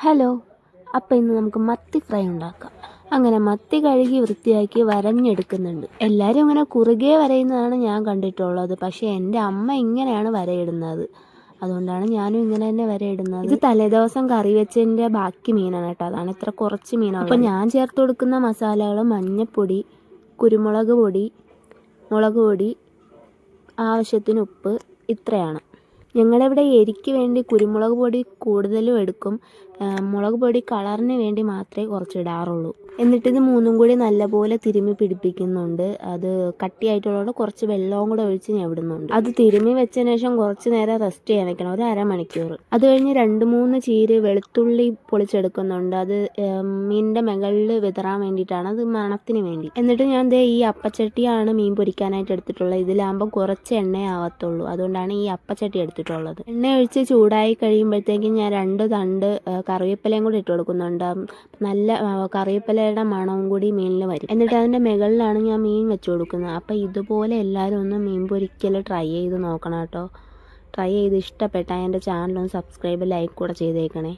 Hello, അപ്പോൾ ഇന്ന് നമുക്ക് മത്തി ഫ്രൈ ഉണ്ടാക്കാം. അങ്ങനെ മത്തി കഴുകി വൃത്തിയാക്കി വരഞ്ഞെടുക്കുന്നുണ്ട്. എല്ലാവരും അങ്ങനെ കുറുകെ വരയുന്നതാണ് ഞാൻ കണ്ടിട്ടുള്ളത്. പക്ഷേ എൻ്റെ അമ്മ ഇങ്ങനെയാണ് വരയിടുന്നത്. അതുകൊണ്ടാണ് ഞാനും ഇങ്ങനെ തന്നെ വരയിടുന്നത്. ഇത് തലേദിവസം കറി വെച്ചതിൻ്റെ ബാക്കി മീനാണ് കേട്ടോ. അതാണ് ഇത്ര കുറച്ച് മീനാണ്. അപ്പോൾ ഞാൻ ചേർത്ത് കൊടുക്കുന്ന മസാലകൾ മഞ്ഞൾപ്പൊടി, കുരുമുളക് പൊടി, മുളക് പൊടി, ആവശ്യത്തിന് ഉപ്പ്, ഇത്രയാണ്. ഞങ്ങളിവിടെ എരിക്ക് വേണ്ടി കുരുമുളക് പൊടി കൂടുതലും എടുക്കും. മുളക് പൊടി കളറിന് വേണ്ടി മാത്രമേ കുറച്ച് ഇടാറുള്ളൂ. എന്നിട്ടിത് മൂന്നും കൂടി നല്ലപോലെ തിരുമ്മി പിടിപ്പിക്കുന്നുണ്ട്. അത് കട്ടിയായിട്ടുള്ളത് കുറച്ച് വെള്ളവും കൂടെ ഒഴിച്ച് ഞാൻ ഇടുന്നുണ്ട്. അത് തിരുമ്മി വെച്ചതിന് ശേഷം കുറച്ച് നേരം റെസ്റ്റ് ചെയ്യാൻ വെക്കണം, ഒരു അരമണിക്കൂർ. അത് കഴിഞ്ഞ് 2-3 ചീര് വെളുത്തുള്ളി പൊളിച്ചെടുക്കുന്നുണ്ട്. അത് മീനിൻ്റെ മുകളിൽ വിതറാൻ വേണ്ടിയിട്ടാണ്, അത് മണത്തിന് വേണ്ടി. എന്നിട്ട് ഞാൻ ഈ അപ്പച്ചട്ടിയാണ് മീൻ പൊരിക്കാനായിട്ട് എടുത്തിട്ടുള്ളത്. ഇതിലാകുമ്പോൾ കുറച്ച് എണ്ണ ആവത്തുള്ളൂ. അതുകൊണ്ടാണ് ഈ അപ്പച്ചട്ടി എടുത്തിട്ടുള്ളത്. എണ്ണ ഒഴിച്ച് ചൂടായി കഴിയുമ്പോഴത്തേക്കും ഞാൻ 2 തണ്ട് കറിവേപ്പിലയും കൂടി ഇട്ട് കൊടുക്കുന്നുണ്ട്. നല്ല കറിവേപ്പിലയുടെ മണവും കൂടി മീനിൽ വരും. എന്നിട്ട് അതിൻ്റെ മുകളിലാണ് ഞാൻ മീൻ വെച്ച് കൊടുക്കുന്നത്. അപ്പോൾ ഇതുപോലെ എല്ലാവരും ഒന്ന് മീൻ പൊരിക്കൽ ട്രൈ ചെയ്ത് നോക്കണം കേട്ടോ. ട്രൈ ചെയ്ത് ഇഷ്ടപ്പെട്ടാൽ എൻ്റെ ചാനലൊന്ന് സബ്സ്ക്രൈബ്, ലൈക്ക് കൂടെ ചെയ്തേക്കണേ.